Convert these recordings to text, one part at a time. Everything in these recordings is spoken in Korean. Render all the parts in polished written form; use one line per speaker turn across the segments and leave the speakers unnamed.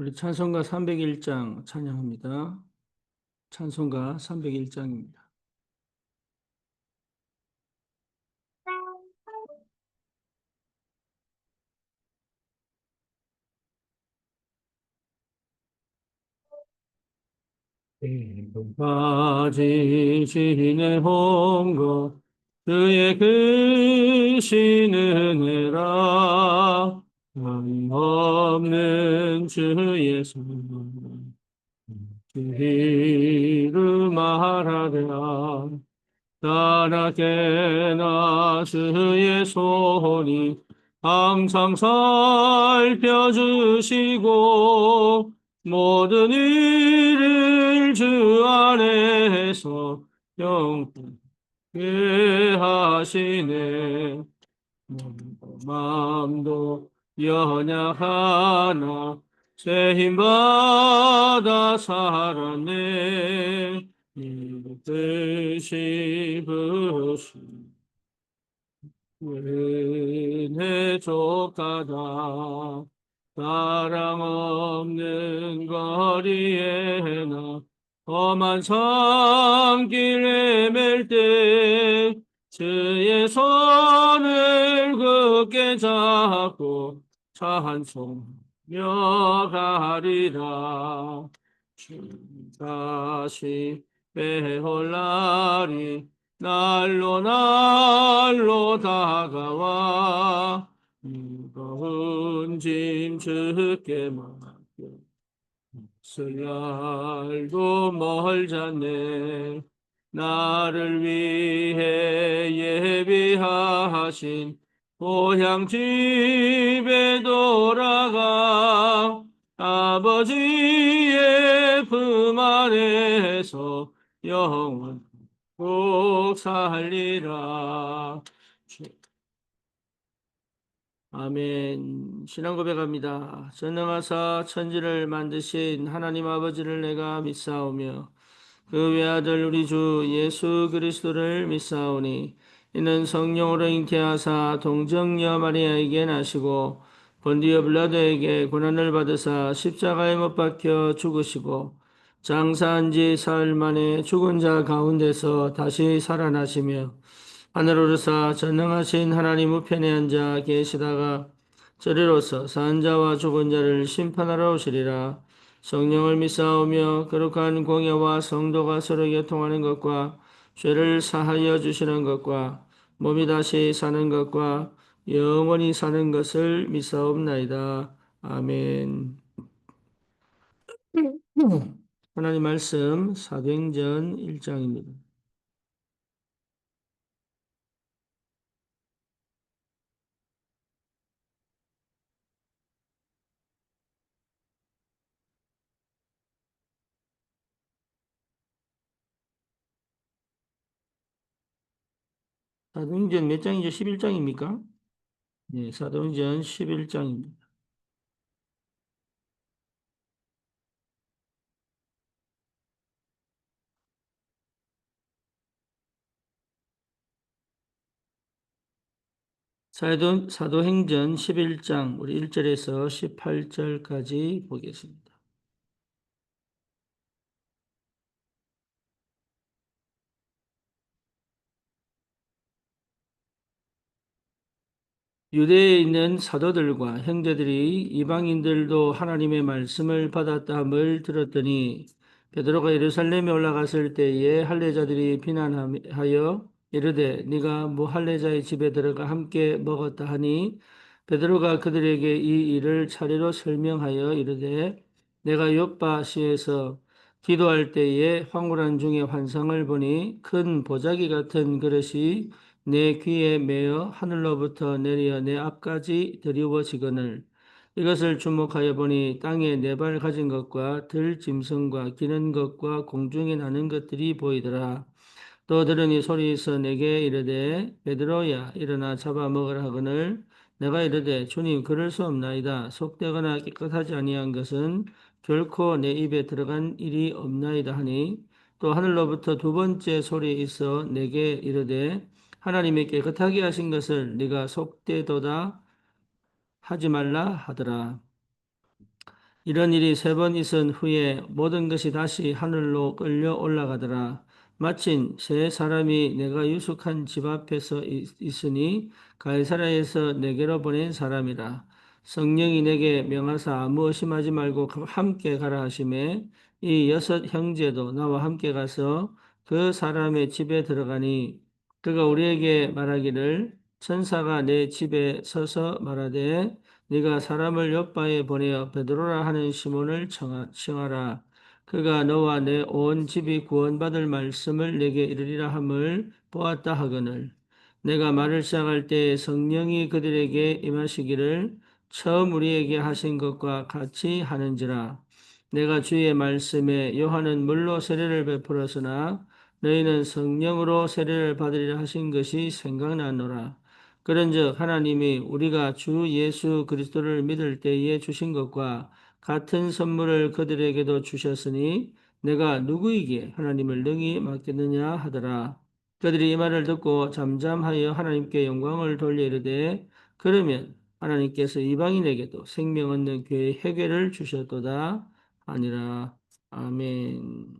우리 찬송가 301장 찬양합니다. 찬송가 301장입니다. 빠지시네 홍거 그의 크신 은혜라 없는 주의 손 그 이름 말하랴 나라게나 주의 손이 항상 살펴주시고 모든 일을 주 안에서 영원케 하시네. 마음도 연약하나 새 힘받아 살았네. 뜻이 부신 은혜 족하다 사랑 없는 거리에나 험한 산길 헤맬 때 주의 손을 굳게 잡고 찬송며 가리라. 주 다시 빼올 날이 날로 날로 다가와 무거운 짐 주께 맡겨 슬 날도 멀잖네. 나를 위해 예비하신 고향 집에 돌아가 아버지의 품 안에서 영원 꼭 살리라. 아멘. 신앙 고백합니다. 전능하사 천지를 만드신 하나님 아버지를 내가 믿사오며 그 외아들 우리 주 예수 그리스도를 믿사오니 이는 성령으로 잉태하사 동정녀 마리아에게 나시고 본디오 빌라도에게 고난을 받으사 십자가에 못 박혀 죽으시고 장사한 지 사흘 만에 죽은 자 가운데서 다시 살아나시며 하늘 오르사 전능하신 하나님 우편에 앉아 계시다가 저리로서 산 자와 죽은 자를 심판하러 오시리라. 성령을 믿사오며 거룩한 공예와 성도가 서로 교통하는 것과 죄를 사하여 주시는 것과 몸이 다시 사는 것과 영원히 사는 것을 믿사옵나이다. 아멘. 하나님 말씀 사도행전 1장입니다. 사도행전 몇 장이죠? 11장입니까? 네, 사도행전 11장입니다. 사도행전 11장 우리 1절에서 18절까지 보겠습니다. 유대에 있는 사도들과 형제들이 이방인들도 하나님의 말씀을 받았다함을 들었더니 베드로가 예루살렘에 올라갔을 때에 할례자들이 비난하여 이르되 네가 뭐 할례자의 집에 들어가 함께 먹었다 하니 베드로가 그들에게 이 일을 차례로 설명하여 이르되 내가 요빠시에서 기도할 때에 황홀한 중에 환상을 보니 큰 보자기 같은 그릇이 내 귀에 매어 하늘로부터 내려 내 앞까지 드리워지거늘 이것을 주목하여 보니 땅에 네 발 가진 것과 들 짐승과 기는 것과 공중에 나는 것들이 보이더라. 또 들으니 소리에서 내게 이르되 베드로야 일어나 잡아 먹으라 하거늘 내가 이르되 주님 그럴 수 없나이다. 속되거나 깨끗하지 아니한 것은 결코 내 입에 들어간 일이 없나이다 하니 또 하늘로부터 두 번째 소리 있어 내게 이르되 하나님이 깨끗하게 하신 것을 네가 속되도다 하지 말라 하더라. 이런 일이 세 번 있은 후에 모든 것이 다시 하늘로 끌려 올라가더라. 마침 세 사람이 내가 유숙한 집 앞에서 있으니 가이사랴에서 내게로 보낸 사람이라. 성령이 내게 명하사 아무 의심하지 말고 함께 가라 하시매 이 여섯 형제도 나와 함께 가서 그 사람의 집에 들어가니 그가 우리에게 말하기를 천사가 내 집에 서서 말하되 네가 사람을 옆바에 보내어 베드로라 하는 시몬을 청하라. 그가 너와 내 온 집이 구원받을 말씀을 내게 이르리라 함을 보았다 하거늘. 내가 말을 시작할 때 성령이 그들에게 임하시기를 처음 우리에게 하신 것과 같이 하는지라. 내가 주의 말씀에 요한은 물로 세례를 베풀었으나 너희는 성령으로 세례를 받으리라 하신 것이 생각나노라. 그런즉 하나님이 우리가 주 예수 그리스도를 믿을 때에 주신 것과 같은 선물을 그들에게도 주셨으니 내가 누구에게 하나님을 능히 맡겠느냐 하더라. 그들이 이 말을 듣고 잠잠하여 하나님께 영광을 돌려 이르되 그러면 하나님께서 이방인에게도 생명 얻는 교회 회개를 주셨도다 아니라. 아멘.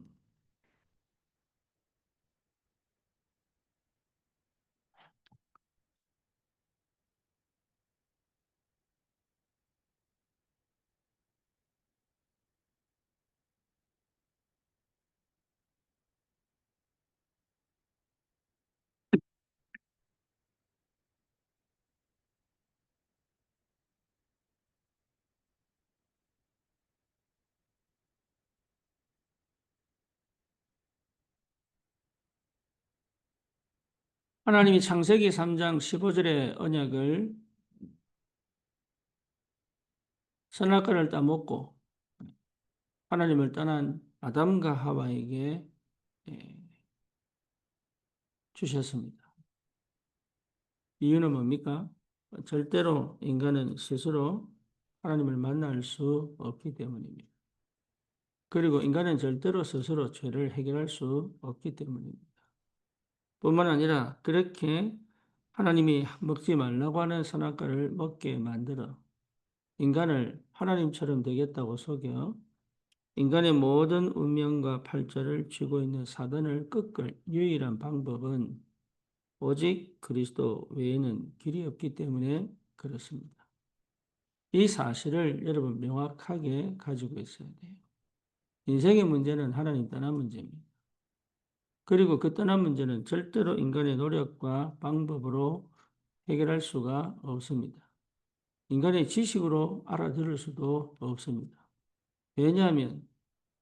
하나님이 창세기 3장 15절의 언약을 선악과를 따먹고 하나님을 떠난 아담과 하와에게 예, 주셨습니다. 이유는 뭡니까? 절대로 인간은 스스로 하나님을 만날 수 없기 때문입니다. 그리고 인간은 절대로 스스로 죄를 해결할 수 없기 때문입니다. 뿐만 아니라 그렇게 하나님이 먹지 말라고 하는 선악과를 먹게 만들어 인간을 하나님처럼 되겠다고 속여 인간의 모든 운명과 팔자를 쥐고 있는 사단을 꺾을 유일한 방법은 오직 그리스도 외에는 길이 없기 때문에 그렇습니다. 이 사실을 여러분 명확하게 가지고 있어야 돼요. 인생의 문제는 하나님 떠난 문제입니다. 그리고 그 떠난 문제는 절대로 인간의 노력과 방법으로 해결할 수가 없습니다. 인간의 지식으로 알아들을 수도 없습니다. 왜냐하면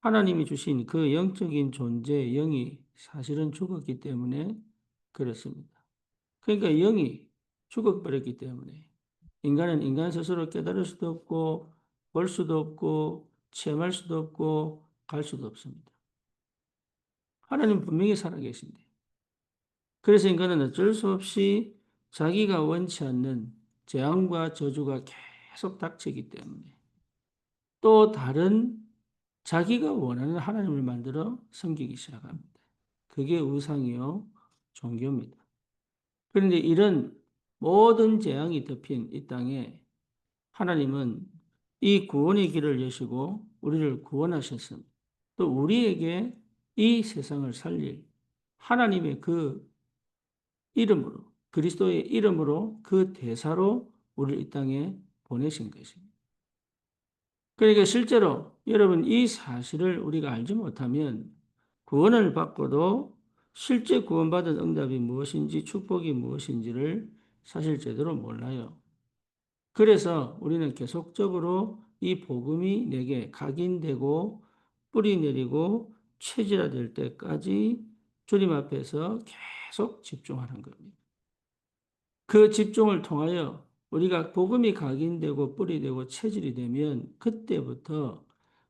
하나님이 주신 그 영적인 존재의 영이 사실은 죽었기 때문에 그렇습니다. 그러니까 영이 죽어버렸기 때문에 인간은 인간 스스로 깨달을 수도 없고 볼 수도 없고 체험할 수도 없고 갈 수도 없습니다. 하나님 분명히 살아계신데 그래서 인간은 어쩔 수 없이 자기가 원치 않는 재앙과 저주가 계속 닥치기 때문에 또 다른 자기가 원하는 하나님을 만들어 섬기기 시작합니다. 그게 우상이요 종교입니다. 그런데 이런 모든 재앙이 덮인 이 땅에 하나님은 이 구원의 길을 여시고 우리를 구원하셨습니다. 또 우리에게 이 세상을 살릴 하나님의 그 이름으로 그리스도의 이름으로 그 대사로 우리를 이 땅에 보내신 것입니다. 그러니까 실제로 여러분 이 사실을 우리가 알지 못하면 구원을 받고도 실제 구원받은 응답이 무엇인지 축복이 무엇인지를 사실 제대로 몰라요. 그래서 우리는 계속적으로 이 복음이 내게 각인되고 뿌리 내리고 체질화될 때까지 주님 앞에서 계속 집중하는 겁니다. 그 집중을 통하여 우리가 복음이 각인되고 뿌리되고 체질이 되면 그때부터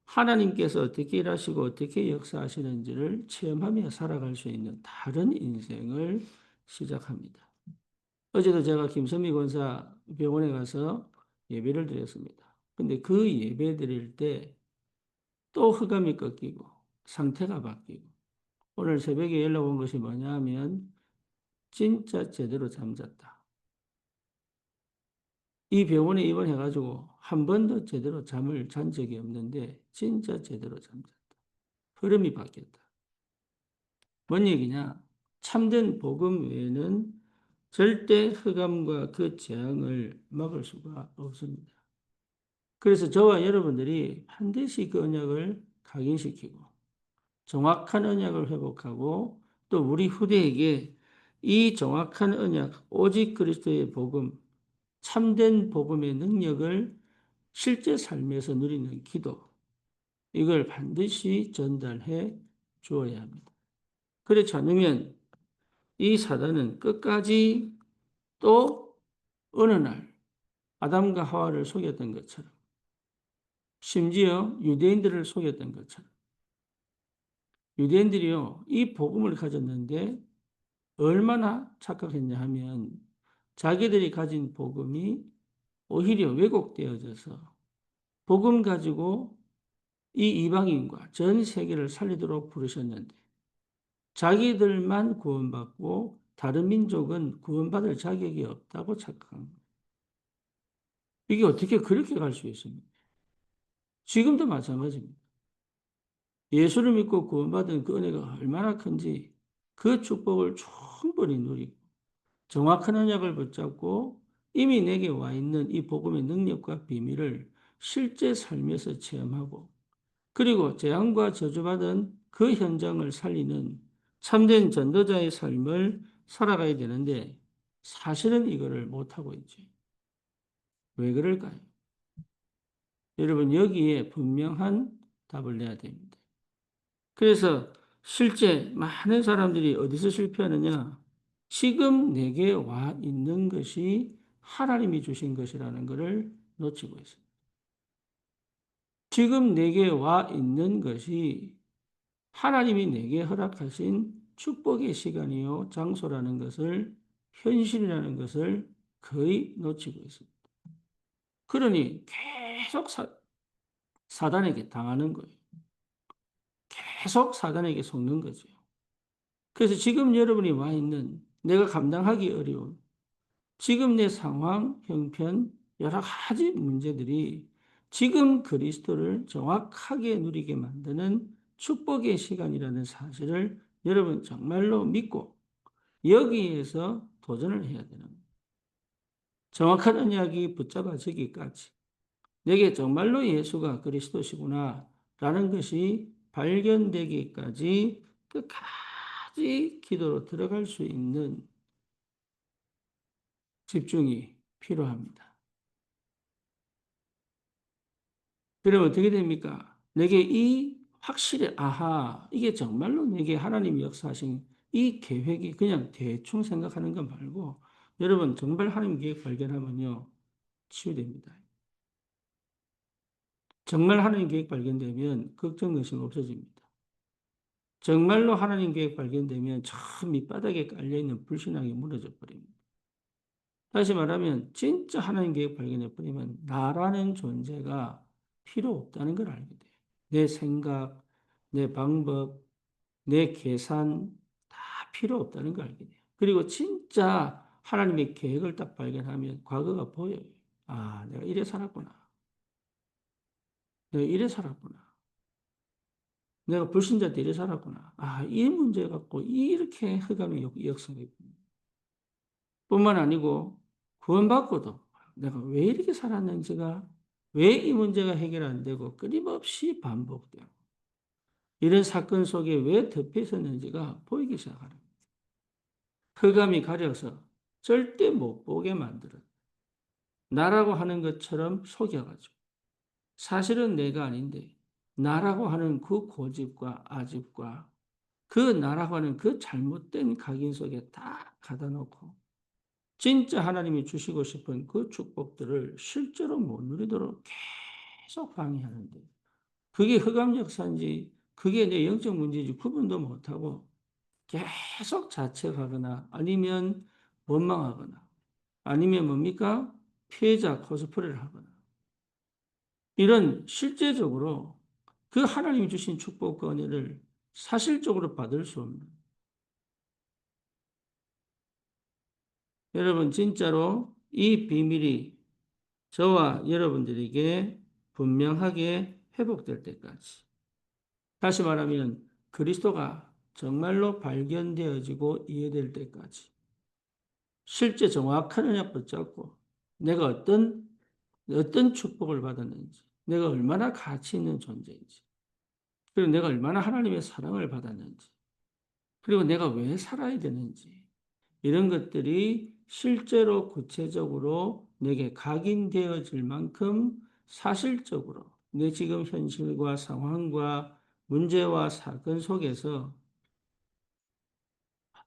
하나님께서 어떻게 일하시고 어떻게 역사하시는지를 체험하며 살아갈 수 있는 다른 인생을 시작합니다. 어제도 제가 김선미 권사 병원에 가서 예배를 드렸습니다. 근데 그 예배 드릴 때 또 흑암이 꺾이고 상태가 바뀌고 오늘 새벽에 연락 온 것이 뭐냐 하면 진짜 제대로 잠잤다. 이 병원에 입원해가지고 한 번도 제대로 잠을 잔 적이 없는데 진짜 제대로 잠잤다. 흐름이 바뀌었다. 뭔 얘기냐? 참된 복음 외에는 절대 흑암과 그 재앙을 막을 수가 없습니다. 그래서 저와 여러분들이 반드시 그 언약을 각인시키고 정확한 언약을 회복하고 또 우리 후대에게 이 정확한 언약, 오직 그리스도의 복음, 참된 복음의 능력을 실제 삶에서 누리는 기도, 이걸 반드시 전달해 주어야 합니다. 그렇지 않으면 이 사단은 끝까지 또 어느 날 아담과 하와를 속였던 것처럼 심지어 유대인들을 속였던 것처럼 유대인들이요 이 복음을 가졌는데 얼마나 착각했냐 하면 자기들이 가진 복음이 오히려 왜곡되어져서 복음 가지고 이 이방인과 전 세계를 살리도록 부르셨는데 자기들만 구원받고 다른 민족은 구원받을 자격이 없다고 착각한 거예요. 이게 어떻게 그렇게 갈 수 있습니까? 지금도 마찬가지입니다. 예수를 믿고 구원받은 그 은혜가 얼마나 큰지 그 축복을 충분히 누리고 정확한 언약을 붙잡고 이미 내게 와 있는 이 복음의 능력과 비밀을 실제 삶에서 체험하고 그리고 재앙과 저주받은 그 현장을 살리는 참된 전도자의 삶을 살아가야 되는데 사실은 이거를 못하고 있지. 왜 그럴까요? 여러분 여기에 분명한 답을 내야 됩니다. 그래서 실제 많은 사람들이 어디서 실패하느냐? 지금 내게 와 있는 것이 하나님이 주신 것이라는 것을 놓치고 있습니다. 지금 내게 와 있는 것이 하나님이 내게 허락하신 축복의 시간이요, 장소라는 것을, 현실이라는 것을 거의 놓치고 있습니다. 그러니 계속 사단에게 당하는 거예요. 계속 사단에게 속는 거죠. 그래서 지금 여러분이 와 있는 내가 감당하기 어려운 지금 내 상황, 형편, 여러 가지 문제들이 지금 그리스도를 정확하게 누리게 만드는 축복의 시간이라는 사실을 여러분 정말로 믿고 여기에서 도전을 해야 되는 거예요. 정확한 언약이 붙잡아지기까지 내게 정말로 예수가 그리스도시구나 라는 것이 발견되기까지 끝까지 기도로 들어갈 수 있는 집중이 필요합니다. 그러면 어떻게 됩니까? 내게 이 확실히 아하 이게 정말로 내게 하나님이 역사하신 이 계획이 그냥 대충 생각하는 것 말고 여러분 정말 하나님 계획 발견하면요 치유됩니다. 정말 하나님 계획 발견되면 걱정 근심 없어집니다. 정말로 하나님 계획 발견되면 저 밑바닥에 깔려있는 불신앙이 무너져 버립니다. 다시 말하면 진짜 하나님 계획 발견해 버리면 나라는 존재가 필요 없다는 걸 알게 돼요. 내 생각, 내 방법, 내 계산 다 필요 없다는 걸 알게 돼요. 그리고 진짜 하나님의 계획을 딱 발견하면 과거가 보여요. 아, 내가 이래 살았구나. 내가 이래 살았구나. 내가 불신자 때 이래 살았구나. 아, 이 문제 갖고 이렇게 흑암이 역성했구나. 뿐만 아니고 구원받고도 내가 왜 이렇게 살았는지가 왜 이 문제가 해결 안 되고 끊임없이 반복되고 이런 사건 속에 왜 덮여 있었는지가 보이기 시작하는 거예요. 흑암이 가려서 절대 못 보게 만들어 나라고 하는 것처럼 속여가지고 사실은 내가 아닌데 나라고 하는 그 고집과 아집과 그 나라고 하는 그 잘못된 각인 속에 딱 가다 놓고 진짜 하나님이 주시고 싶은 그 축복들을 실제로 못 누리도록 계속 방해하는데 그게 흑암 역사인지 그게 내 영적 문제인지 구분도 못하고 계속 자책하거나 아니면 원망하거나 아니면 뭡니까? 피해자 코스프레를 하거나 이런 실제적으로 그 하나님이 주신 축복과 은혜를 사실적으로 받을 수 없는 여러분 진짜로 이 비밀이 저와 여러분들에게 분명하게 회복될 때까지. 다시 말하면 그리스도가 정말로 발견되어지고 이해될 때까지. 실제 정확한 언약 붙잡고 내가 어떤 축복을 받았는지, 내가 얼마나 가치 있는 존재인지, 그리고 내가 얼마나 하나님의 사랑을 받았는지, 그리고 내가 왜 살아야 되는지, 이런 것들이 실제로 구체적으로 내게 각인되어질 만큼 사실적으로 내 지금 현실과 상황과 문제와 사건 속에서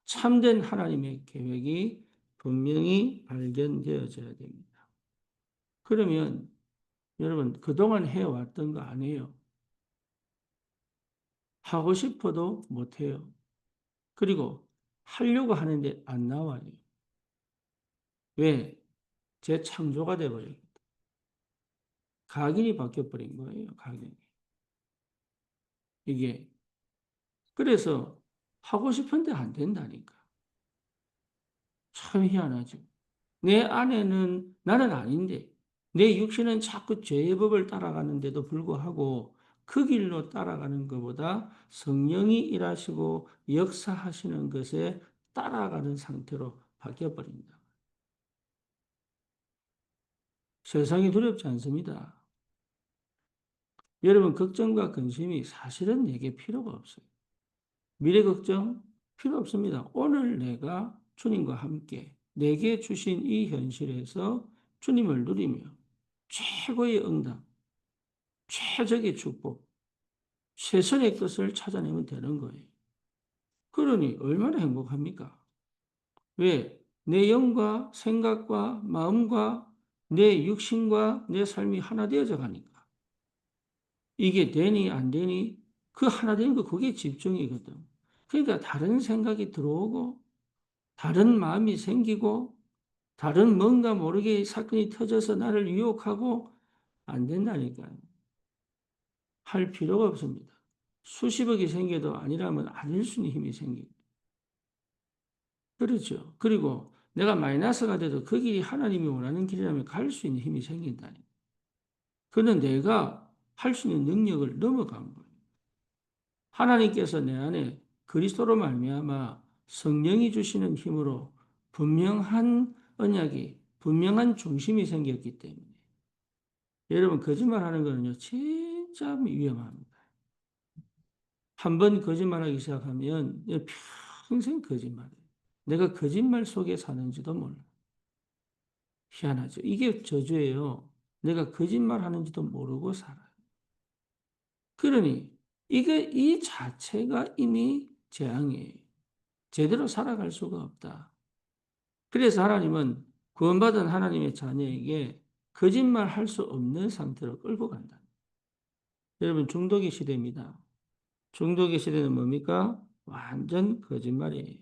참된 하나님의 계획이 분명히 발견되어져야 됩니다. 그러면 여러분 그동안 해왔던 거 아니에요. 하고 싶어도 못해요. 그리고 하려고 하는데 안 나와요. 왜? 재창조가 돼버려요. 각인이 바뀌어버린 거예요. 각인이. 이게. 그래서 하고 싶은데 안 된다니까. 참 희한하죠. 내 안에는 나는 아닌데 내 육신은 자꾸 죄의 법을 따라가는데도 불구하고 그 길로 따라가는 것보다 성령이 일하시고 역사하시는 것에 따라가는 상태로 바뀌어버린다. 세상이 두렵지 않습니다. 여러분, 걱정과 근심이 사실은 내게 필요가 없어요. 미래 걱정 필요 없습니다. 오늘 내가 주님과 함께 내게 주신 이 현실에서 주님을 누리며 최고의 응답, 최적의 축복, 최선의 것을 찾아내면 되는 거예요. 그러니 얼마나 행복합니까? 왜? 내 영과 생각과 마음과 내 육신과 내 삶이 하나 되어져 가니까. 이게 되니 안 되니 그 하나 되는 거 그게 집중이거든. 그러니까 다른 생각이 들어오고 다른 마음이 생기고 다른 뭔가 모르게 사건이 터져서 나를 유혹하고 안 된다니까요. 할 필요가 없습니다. 수십억이 생겨도 아니라면 아닐 수 있는 힘이 생기고. 그렇죠. 그리고 내가 마이너스가 돼도 그 길이 하나님이 원하는 길이라면 갈 수 있는 힘이 생긴다니. 그는 내가 할 수 있는 능력을 넘어간 거예요. 하나님께서 내 안에 그리스도로 말미암아 성령이 주시는 힘으로 분명한 언약이 분명한 중심이 생겼기 때문에 여러분 거짓말하는 거는요 진짜 위험합니다. 한 번 거짓말하기 시작하면 평생 거짓말해요. 내가 거짓말 속에 사는지도 몰라. 희한하죠. 이게 저주예요. 내가 거짓말하는지도 모르고 살아요. 그러니 이게 이 자체가 이미 재앙이에요. 제대로 살아갈 수가 없다. 그래서 하나님은 구원받은 하나님의 자녀에게 거짓말 할 수 없는 상태로 끌고 간다. 여러분 중독의 시대입니다. 중독의 시대는 뭡니까? 완전 거짓말이에요.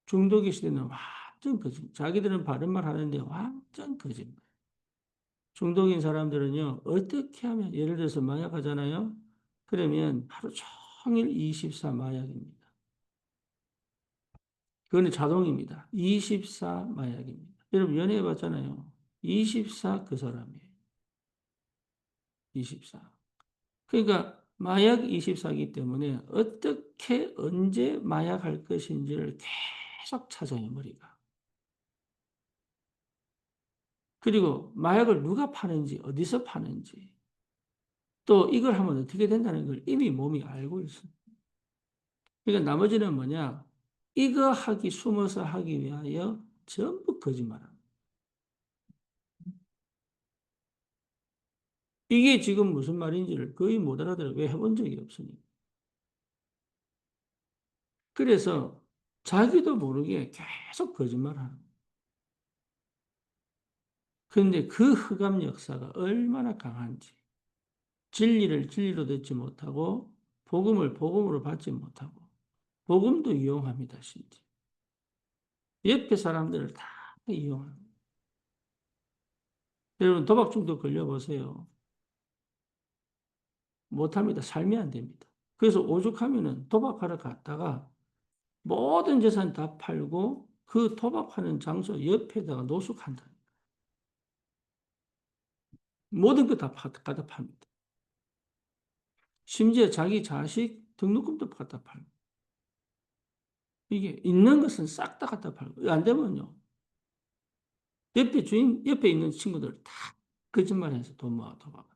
중독의 시대는 완전 거짓말. 자기들은 바른 말 하는데 완전 거짓말. 중독인 사람들은요, 어떻게 하면, 예를 들어서 마약 하잖아요? 그러면 하루 종일 24 마약입니다. 그거는 자동입니다. 24 마약입니다. 여러분 연애해 봤잖아요. 24 그 사람이에요. 24. 그러니까 마약 24이기 때문에 어떻게 언제 마약할 것인지를 계속 찾아요, 머리가. 그리고 마약을 누가 파는지, 어디서 파는지, 또 이걸 하면 어떻게 된다는 걸 이미 몸이 알고 있어요. 그러니까 나머지는 뭐냐? 이거 하기, 숨어서 하기 위하여 전부 거짓말합니다. 이게 지금 무슨 말인지를 거의 못 알아들어요. 왜 해본 적이 없으니까. 그래서 자기도 모르게 계속 거짓말하는 거예요. 그런데 그 흑암 역사가 얼마나 강한지, 진리를 진리로 듣지 못하고, 복음을 복음으로 받지 못하고, 복음도 이용합니다, 심지어. 옆에 사람들을 다 이용합니다. 여러분, 도박 중독 걸려보세요. 못합니다. 삶이 안 됩니다. 그래서 오죽하면은 도박하러 갔다가 모든 재산 다 팔고 그 도박하는 장소 옆에다가 노숙한다. 모든 거 다 갖다 팝니다. 심지어 자기 자식 등록금도 갖다 팔고. 이게 있는 것은 싹 다 갖다 팔고. 안 되면요. 옆에 있는 친구들 다 거짓말해서 돈 모아 도박.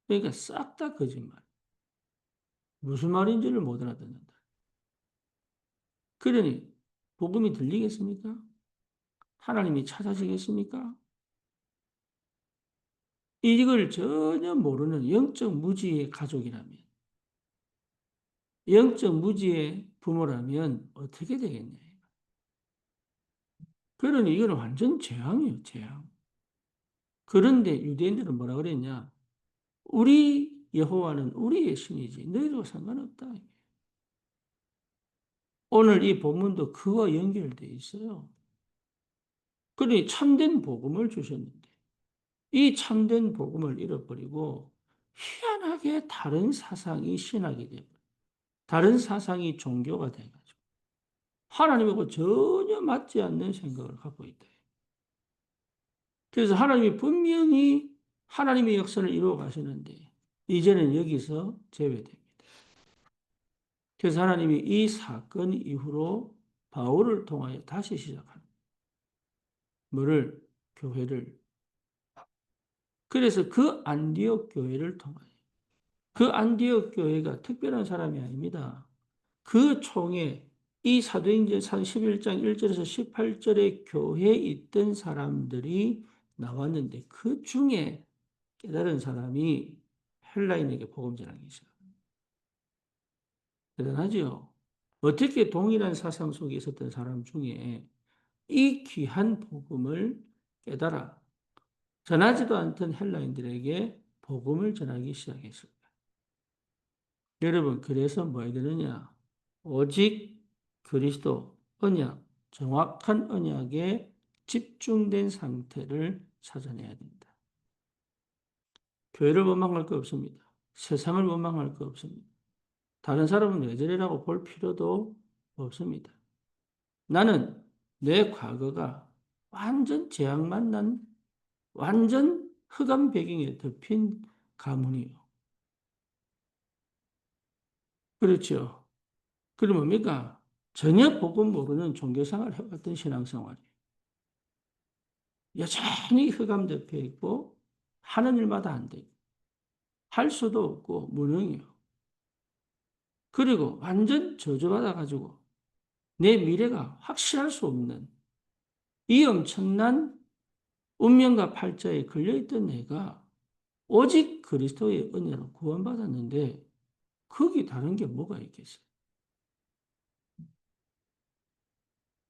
그러니까 싹 다 거짓말. 무슨 말인지를 못 알아듣는다. 그러니 복음이 들리겠습니까? 하나님이 찾아지겠습니까? 이걸 전혀 모르는 영적 무지의 가족이라면, 영적 무지의 부모라면 어떻게 되겠냐. 그러니 이거는 완전 재앙이에요, 재앙. 그런데 유대인들은 뭐라 그랬냐? 우리 여호와는 우리의 신이지 너희들과 상관없다. 오늘 이 본문도 그와 연결되어 있어요. 그러니 참된 복음을 주셨는데 이 참된 복음을 잃어버리고 희한하게 다른 사상이 신학이 되고 다른 사상이 종교가 돼가지고 하나님하고 전혀 맞지 않는 생각을 갖고 있다. 그래서 하나님이 분명히 하나님의 역사를 이루어 가시는데 이제는 여기서 제외됩니다. 그래서 하나님이 이 사건 이후로 바울을 통하여 다시 시작합니다. 뭐를? 교회를. 그래서 그 안디옥 교회를 통하여 그 안디옥 교회가 특별한 사람이 아닙니다. 그 총에 이 사도행전 11장 1절에서 18절의 교회에 있던 사람들이 나왔는데 그 중에 깨달은 사람이 헬라인에게 복음 전하기 시작. 대단하죠? 어떻게 동일한 사상 속에 있었던 사람 중에 이 귀한 복음을 깨달아 전하지도 않던 헬라인들에게 복음을 전하기 시작했습니다. 여러분, 그래서 뭐 해야 되느냐? 오직 그리스도 언약, 정확한 언약에 집중된 상태를 찾아내야 된다. 교회를 원망할 거 없습니다. 세상을 원망할 거 없습니다. 다른 사람은 왜 저래라고 볼 필요도 없습니다. 나는 내 과거가 완전 재앙 만난 완전 흑암 배경에 덮인 가문이요. 그렇죠. 그럼 뭡니까? 전혀 복음 모르는 종교생활을 해왔던 신앙생활이 여전히 흑암 덮여 있고 하는 일마다 안 돼. 할 수도 없고 무능이요. 그리고 완전 저주받아가지고 내 미래가 확실할 수 없는 이 엄청난 운명과 팔자에 걸려있던 내가 오직 그리스도의 은혜로 구원받았는데 거기 다른 게 뭐가 있겠어요?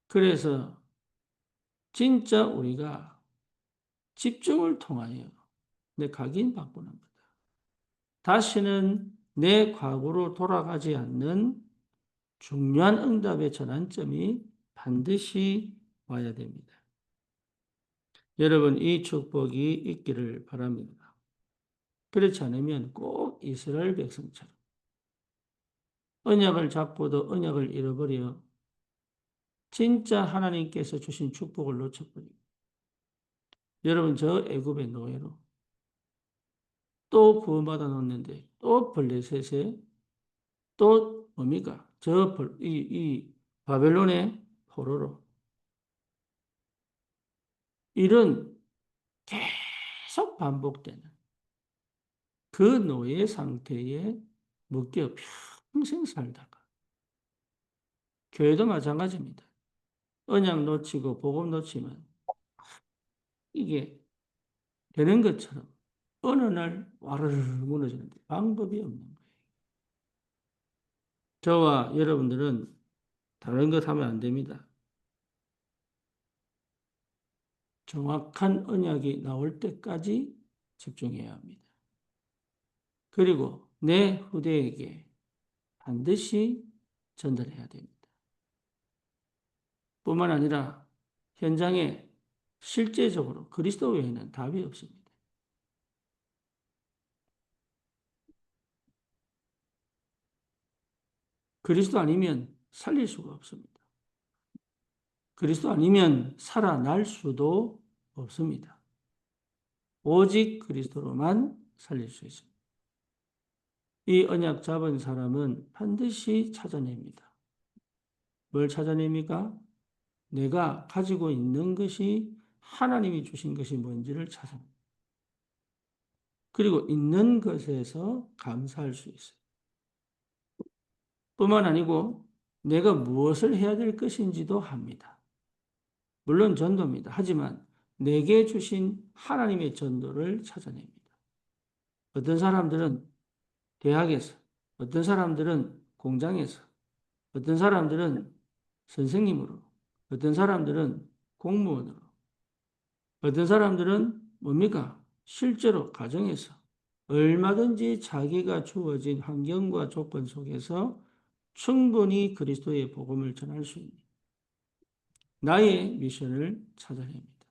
그래서 진짜 우리가 집중을 통하여 내 각인 바꾸는 거다. 다시는 내 과거로 돌아가지 않는 중요한 응답의 전환점이 반드시 와야 됩니다. 여러분, 이 축복이 있기를 바랍니다. 그렇지 않으면 꼭 이스라엘 백성처럼 언약을 잡고도 언약을 잃어버려 진짜 하나님께서 주신 축복을 놓쳐버리고 여러분 저 애굽의 노예로 또 구원받아 놓는데 또 블레셋에 또 뭡니까? 이 바벨론의 포로로 이런 계속 반복되는 그 노예 상태에 묶여 평생 살다가 교회도 마찬가지입니다. 언약 놓치고 복음 놓치면 이게 되는 것처럼 어느 날 와르르 무너지는데 방법이 없는 거예요. 저와 여러분들은 다른 것 하면 안 됩니다. 정확한 언약이 나올 때까지 집중해야 합니다. 그리고 내 후대에게 반드시 전달해야 됩니다. 뿐만 아니라 현장에 실제적으로 그리스도 외에는 답이 없습니다. 그리스도 아니면 살릴 수가 없습니다. 그리스도 아니면 살아날 수도 없습니다. 오직 그리스도로만 살릴 수 있습니다. 이 언약 잡은 사람은 반드시 찾아냅니다. 뭘 찾아냅니까? 내가 가지고 있는 것이 하나님이 주신 것이 뭔지를 찾아냅니다. 그리고 있는 것에서 감사할 수 있어요. 뿐만 아니고 내가 무엇을 해야 될 것인지도 합니다. 물론 전도입니다. 하지만 내게 주신 하나님의 전도를 찾아냅니다. 어떤 사람들은 대학에서, 어떤 사람들은 공장에서, 어떤 사람들은 선생님으로, 어떤 사람들은 공무원으로, 어떤 사람들은 뭡니까? 실제로 가정에서 얼마든지 자기가 주어진 환경과 조건 속에서 충분히 그리스도의 복음을 전할 수 있는 나의 미션을 찾아냅니다.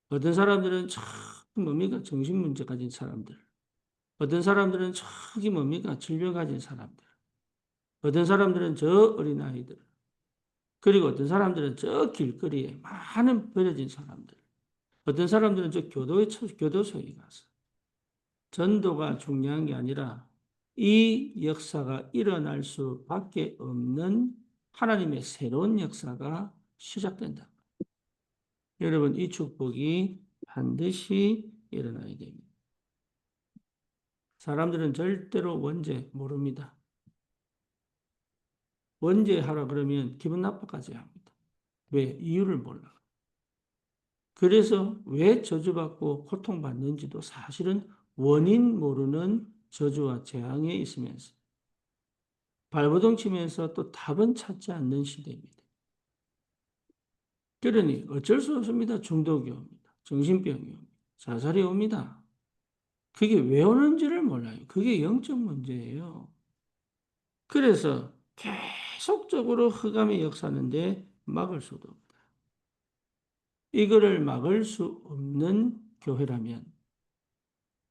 어떤 사람들은 참 뭡니까? 정신문제 가진 사람들. 어떤 사람들은 저기 뭡니까? 질병 가진 사람들. 어떤 사람들은 저 어린아이들. 그리고 어떤 사람들은 저 길거리에 많은 버려진 사람들. 어떤 사람들은 저 교도소에 가서. 전도가 중요한 게 아니라 이 역사가 일어날 수밖에 없는 하나님의 새로운 역사가 시작된다. 여러분, 이 축복이 반드시 일어나야 됩니다. 사람들은 절대로 원죄 모릅니다. 원죄하라 그러면 기분 나빠까지 합니다. 왜? 이유를 몰라. 그래서 왜 저주받고 고통받는지도 사실은 원인 모르는 저주와 재앙에 있으면서 발버둥 치면서 또 답은 찾지 않는 시대입니다. 그러니 어쩔 수 없습니다. 중독이 옵니다. 정신병이 옵니다. 자살이 옵니다. 그게 왜 오는지를 몰라요. 그게 영적 문제예요. 그래서 계속적으로 흑암의 역사는데 막을 수도 없다. 이거를 막을 수 없는 교회라면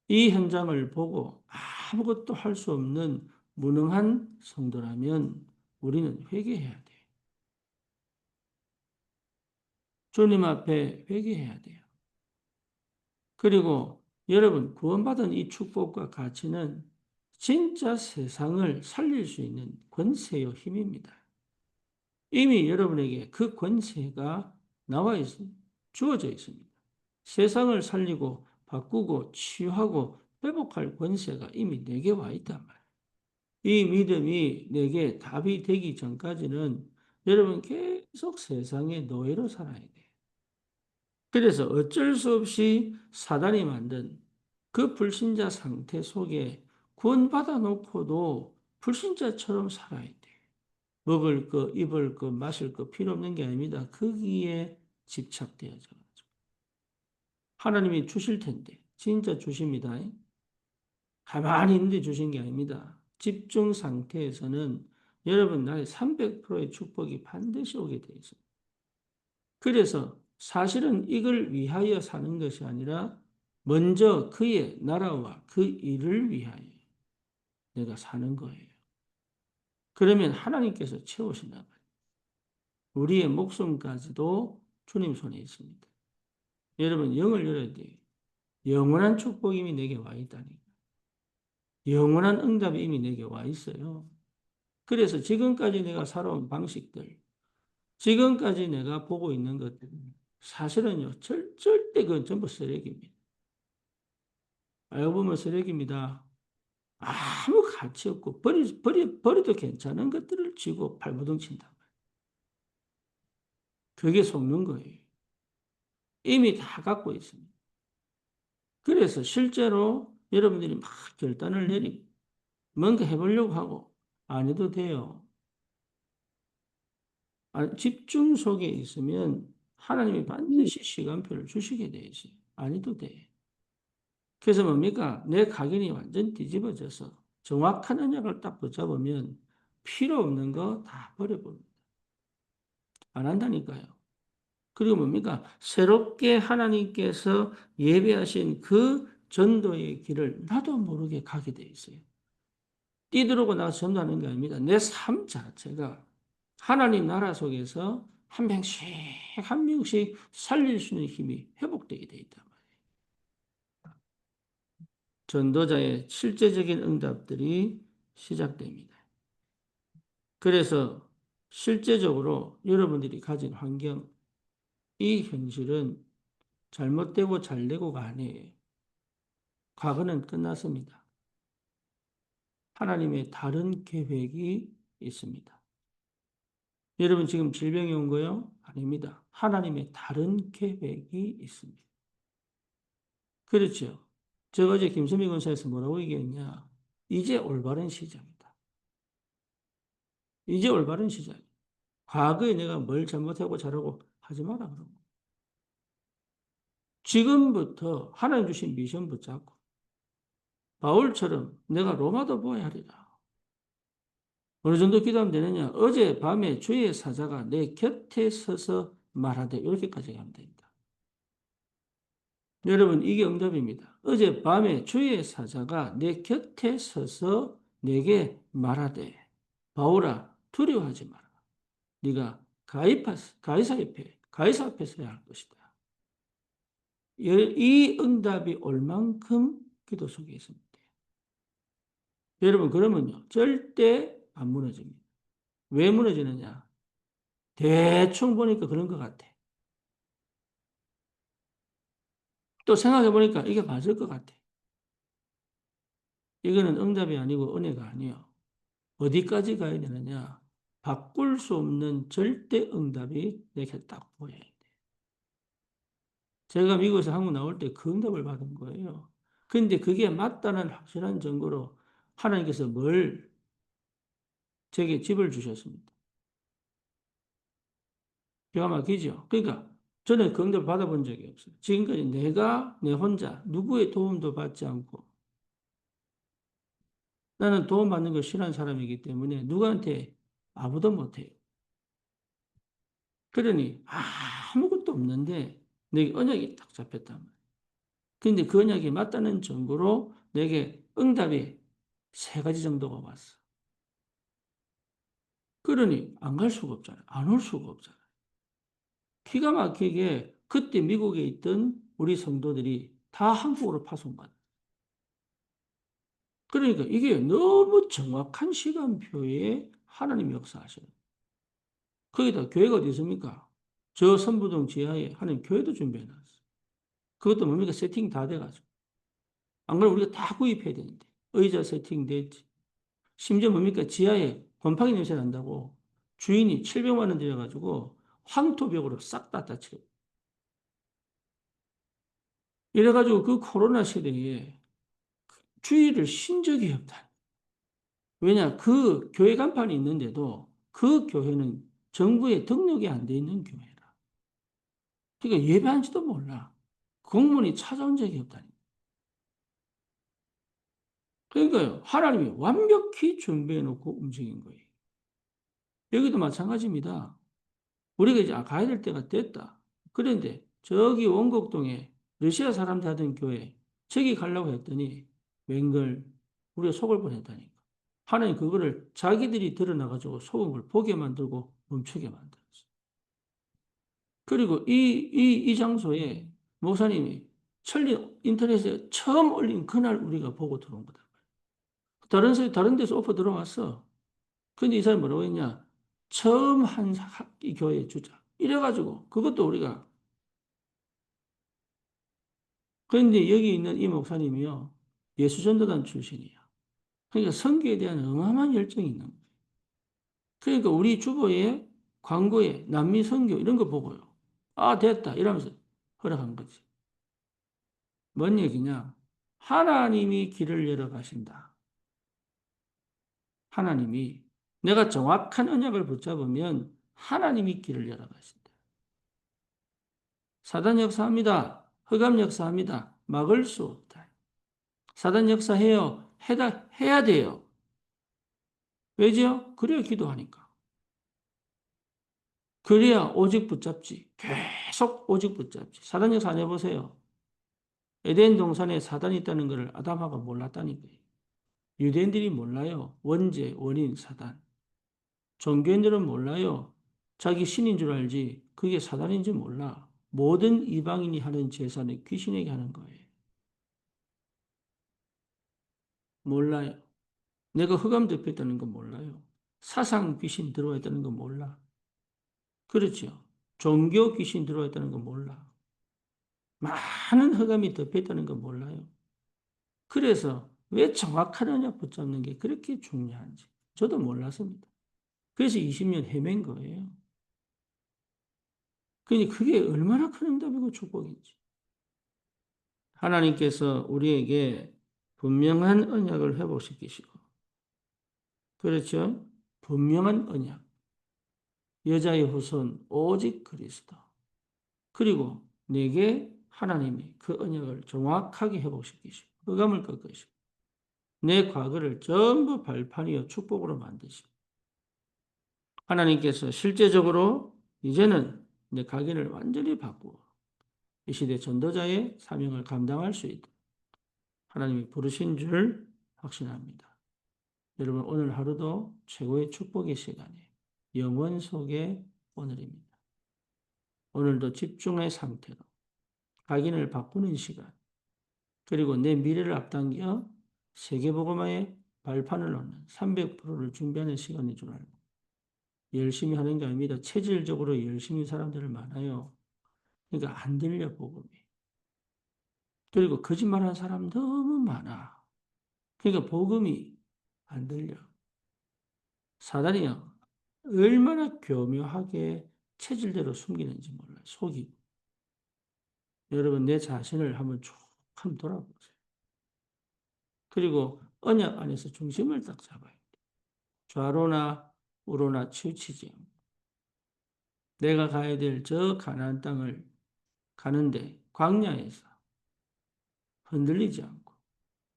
이 현장을 보고 아무것도 할 수 없는 무능한 성도라면 우리는 회개해야 돼요. 주님 앞에 회개해야 돼요. 그리고 여러분 구원받은 이 축복과 가치는 진짜 세상을 살릴 수 있는 권세요 힘입니다. 이미 여러분에게 그 권세가 나와 있습니다. 주어져 있습니다. 세상을 살리고 바꾸고 치유하고 회복할 권세가 이미 내게 와 있단 말이에요. 이 믿음이 내게 답이 되기 전까지는 여러분 계속 세상의 노예로 살아야 돼요. 그래서 어쩔 수 없이 사단이 만든 그 불신자 상태 속에 구원받아 놓고도 불신자처럼 살아야 돼. 먹을 거, 입을 거, 마실 거 필요 없는 게 아닙니다. 거기에 집착되어져. 하나님이 주실 텐데, 진짜 주십니다. 가만히 있는데 주신 게 아닙니다. 집중 상태에서는 여러분 나의 300%의 축복이 반드시 오게 되어 있습니다. 그래서 사실은 이걸 위하여 사는 것이 아니라 먼저 그의 나라와 그 일을 위하여 내가 사는 거예요. 그러면 하나님께서 채우신단 말이에요. 우리의 목숨까지도 주님 손에 있습니다. 여러분 영을 열어야 돼요. 영원한 축복이 이미 내게 와 있다니까. 영원한 응답이 이미 내게 와 있어요. 그래서 지금까지 내가 살아온 방식들, 지금까지 내가 보고 있는 것들, 사실은요, 절대 그건 전부 쓰레기입니다. 알고 보면 쓰레기입니다. 아무 가치 없고, 버려도 괜찮은 것들을 쥐고 발버둥 친다. 그게 속는 거예요. 이미 다 갖고 있습니다. 그래서 실제로 여러분들이 막 결단을 내리고, 뭔가 해보려고 하고, 안 해도 돼요. 집중 속에 있으면 하나님이 반드시 시간표를 주시게 돼 있어요. 안 해도 돼. 그래서 뭡니까? 내 각인이 완전 뒤집어져서 정확한 언약을 딱 붙잡으면 필요 없는 거 다 버려버립니다. 안 한다니까요. 그리고 뭡니까? 새롭게 하나님께서 예배하신 그 전도의 길을 나도 모르게 가게 돼 있어요. 뛰들어오고 나서 전도하는 게 아닙니다. 내 삶 자체가 하나님 나라 속에서 한 명씩 한 명씩 살릴 수 있는 힘이 회복되게 돼 있단 말이에요. 전도자의 실제적인 응답들이 시작됩니다. 그래서 실제적으로 여러분들이 가진 환경, 이 현실은 잘못되고 잘되고가 아니에요. 과거는 끝났습니다. 하나님의 다른 계획이 있습니다. 여러분 지금 질병이 온 거요? 아닙니다. 하나님의 다른 계획이 있습니다. 그렇죠. 제가 어제 김선미 권사에서 뭐라고 얘기했냐? 이제 올바른 시작이다. 이제 올바른 시작. 과거에 내가 뭘 잘못하고 잘하고 하지 마라 그러고. 지금부터 하나님 주신 미션 붙잡고 바울처럼 내가 로마도 보아야 하리라. 어느 정도 기도하면 되느냐? 어제 밤에 주의 사자가 내 곁에 서서 말하되 이렇게까지 하면 됩니다. 여러분 이게 응답입니다. 어제 밤에 주의 사자가 내 곁에 서서 내게 말하되 바울아 두려워하지 마라. 네가 가이사 앞에 서야 할 것이다. 이 응답이 올 만큼 기도 속에 있습니다. 여러분 그러면요 절대 안 무너집니다. 왜 무너지느냐? 대충 보니까 그런 것 같아. 또 생각해 보니까 이게 맞을 것 같아. 이거는 응답이 아니고 은혜가 아니에요. 어디까지 가야 되느냐? 바꿀 수 없는 절대 응답이 내게 딱 보여야 돼. 제가 미국에서 한국 나올 때 그 응답을 받은 거예요. 근데 그게 맞다는 확실한 증거로 하나님께서 뭘 제게 집을 주셨습니다. 기가 막히죠? 그러니까 저는 그 응답을 받아본 적이 없어요. 지금까지 내가 내 혼자 누구의 도움도 받지 않고 나는 도움받는 걸 싫어하는 사람이기 때문에 누구한테 아무도 못해요. 그러니 아무것도 없는데 내게 언약이 딱 잡혔단 말이에요. 근데 그 언약이 맞다는 증거로 내게 응답이 세 가지 정도가 왔어. 그러니 안 갈 수가 없잖아요. 안 올 수가 없잖아요. 기가 막히게 그때 미국에 있던 우리 성도들이 다 한국으로 파송받아. 그러니까 이게 너무 정확한 시간표에 하나님이 역사하셔요. 거기다 교회가 어디 있습니까? 저 선부동 지하에 하나님 교회도 준비해놨어. 그것도 뭡니까? 세팅 다 돼가지고. 안 그러면 우리가 다 구입해야 되는데. 의자 세팅됐지. 심지어 뭡니까? 지하에 곰팡이 냄새 난다고 주인이 700만 원 들여가지고 황토벽으로 싹 다 닫혀. 이래가지고 그 코로나 시대에 주의를 신 적이 없다. 왜냐? 그 교회 간판이 있는데도 그 교회는 정부에 등록이 안 돼 있는 교회라. 그러니까 예배한지도 몰라. 공문이 찾아온 적이 없다니. 그러니까요. 하나님이 완벽히 준비해 놓고 움직인 거예요. 여기도 마찬가지입니다. 우리가 이제 가야 될 때가 됐다. 그런데 저기 원곡동에 러시아 사람들 하던 교회 저기 가려고 했더니 웬걸 우리가 속을 뻔했다니까. 하나님 그거를 자기들이 드러나가지고 속은 걸 보게 만들고 멈추게 만들었어. 그리고 이 장소에 목사님이 인터넷에 처음 올린 그날 우리가 보고 들어온 거다. 다른 데서 오퍼 들어왔어. 근데 이 사람이 뭐라고 했냐? 처음 이 교회 주자. 이래가지고 그것도 우리가 그런데 여기 있는 이 목사님이요. 예수전도단 출신이야. 그러니까 선교에 대한 어마어마한 열정이 있는 거예요. 그러니까 우리 주보에 광고에 남미 선교 이런 거 보고요. 아, 됐다. 이러면서 허락한 거지. 뭔 얘기냐? 하나님이 길을 열어 가신다. 하나님이 내가 정확한 언약을 붙잡으면 하나님이 길을 열어 가신다. 사단 역사합니다. 흑암 역사합니다. 막을 수 없다. 사단 역사해요. 해야 돼요. 왜죠? 그래야 기도하니까. 그래야 오직 붙잡지. 계속 오직 붙잡지. 사단 역사 안 해보세요. 에덴 동산에 사단이 있다는 것을 아담하고 몰랐다니까요. 유대인들이 몰라요. 원죄, 원인, 사단. 종교인들은 몰라요. 자기 신인 줄 알지. 그게 사단인지 몰라. 모든 이방인이 하는 제사는 귀신에게 하는 거예요. 몰라요. 내가 흑암 덮였다는 건 몰라요. 사상 귀신 들어와 있다는 건 몰라. 그렇죠. 종교 귀신 들어와 있다는 건 몰라. 많은 흑암이 덮였다는 건 몰라요. 그래서 왜 정확한 언약 붙잡는 게 그렇게 중요한지 저도 몰랐습니다. 그래서 20년 헤맨 거예요. 그러니 그게 얼마나 큰 응답이고 축복인지. 하나님께서 우리에게 분명한 언약을 회복시키시고, 그렇죠? 분명한 언약. 여자의 후손 오직 그리스도. 그리고 내게 하나님이 그 언약을 정확하게 회복시키시고 흑암을 꺾으시고 내 과거를 전부 발판이요 축복으로 만드시고 하나님께서 실제적으로 이제는 내 각인을 완전히 바꾸어 이 시대 전도자의 사명을 감당할 수 있도록 하나님이 부르신 줄 확신합니다. 여러분 오늘 하루도 최고의 축복의 시간이에요. 영원 속의 오늘입니다. 오늘도 집중의 상태로 각인을 바꾸는 시간 그리고 내 미래를 앞당겨 세계복음화의 발판을 놓는 300%를 준비하는 시간인 줄 알고 열심히 하는 게 아닙니다. 체질적으로 열심히 사람들 많아요. 그러니까 안 들려 복음이. 그리고 거짓말하는 사람 너무 많아. 그러니까 복음이 안 들려. 사단이요. 얼마나 교묘하게 체질대로 숨기는지 몰라요. 속이고. 여러분 내 자신을 한번 쭉 한번 돌아보세요. 그리고 언약 안에서 중심을 딱 잡아요. 좌로나 우로나 치우치지 않고 내가 가야 될 저 가나안 땅을 가는데 광야에서 흔들리지 않고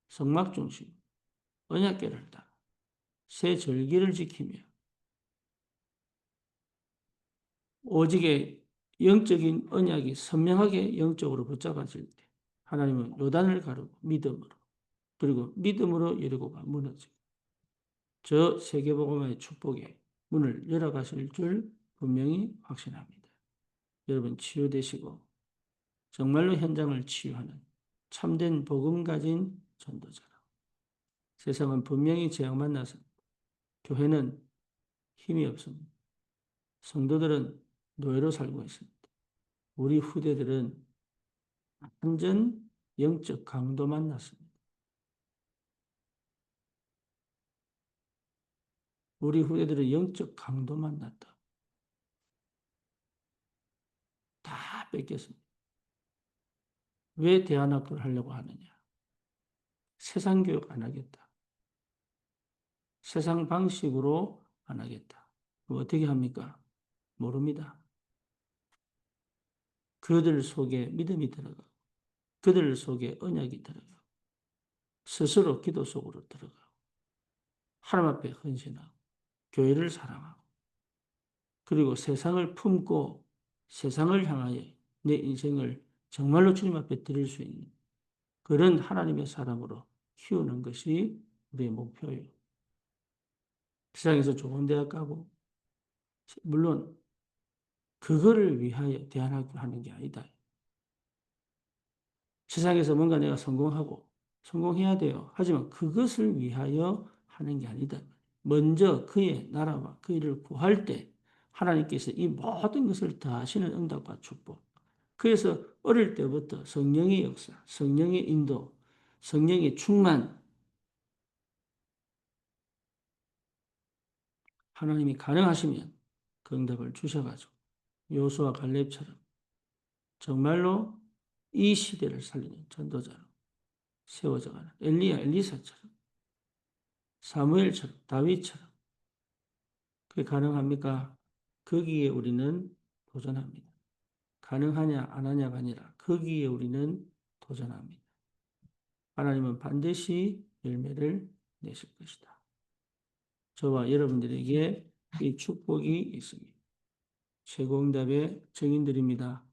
성막 중심 언약궤를 따라 새 절기를 지키며 오직의 영적인 언약이 선명하게 영적으로 붙잡아질 때 하나님은 요단을 가르고 믿음으로 그리고 믿음으로 여리고가 무너지고 저 세계복음화의 축복의 문을 열어가실 줄 분명히 확신합니다. 여러분 치유되시고 정말로 현장을 치유하는 참된 복음 가진 전도자라. 세상은 분명히 재앙 만나서 교회는 힘이 없습니다. 성도들은 노예로 살고 있습니다. 우리 후대들은 완전 영적 강도 만났습니다. 우리 후대들은 영적 강도 만났다. 다 뺏겼습니다. 왜 대안학교를 하려고 하느냐? 세상 교육 안 하겠다. 세상 방식으로 안 하겠다. 그럼 어떻게 합니까? 모릅니다. 그들 속에 믿음이 들어가고 그들 속에 언약이 들어가고 스스로 기도 속으로 들어가고 하나님 앞에 헌신하고 교회를 사랑하고 그리고 세상을 품고 세상을 향하여 내 인생을 정말로 주님 앞에 드릴 수 있는 그런 하나님의 사람으로 키우는 것이 우리의 목표예요. 세상에서 좋은 대학 가고 물론 그거를 위하여 대안학교를 하는 게 아니다. 세상에서 뭔가 내가 성공하고 성공해야 돼요. 하지만 그것을 위하여 하는 게 아니다. 먼저 그의 나라와 그 일을 구할 때 하나님께서 이 모든 것을 다 하시는 응답과 축복. 그래서 어릴 때부터 성령의 역사, 성령의 인도, 성령의 충만, 하나님이 가능하시면 그 응답을 주셔가지고 요수와 갈렙처럼 정말로 이 시대를 살리는 전도자로 세워져가는 엘리야, 엘리사처럼 사무엘처럼 다윗처럼 그게 가능합니까? 거기에 우리는 도전합니다. 가능하냐 안 하냐가 아니라 거기에 우리는 도전합니다. 하나님은 반드시 열매를 내실 것이다. 저와 여러분들에게 이 축복이 있습니다. 최고응답의 증인들입니다.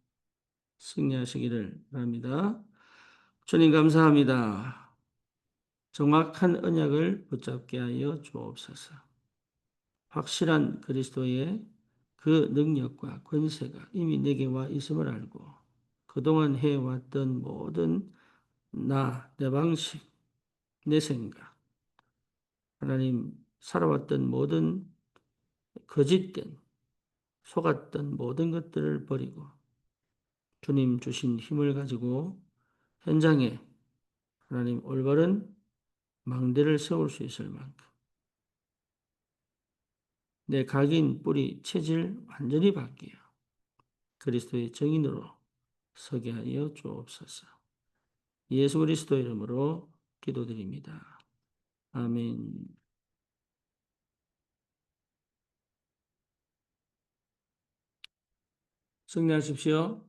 승리하시기를 바랍니다. 주님 감사합니다. 정확한 언약을 붙잡게 하여 주옵소서. 확실한 그리스도의 그 능력과 권세가 이미 내게 와 있음을 알고 그동안 해왔던 모든 내 방식, 내 생각, 하나님 살아왔던 모든 거짓된 속았던 모든 것들을 버리고 주님 주신 힘을 가지고 현장에 하나님 올바른 망대를 세울 수 있을 만큼 내 각인 뿌리 체질 완전히 바뀌어 그리스도의 정인으로 서게 하여 주옵소서. 예수 그리스도 이름으로 기도드립니다. 아멘. 승리하십시오.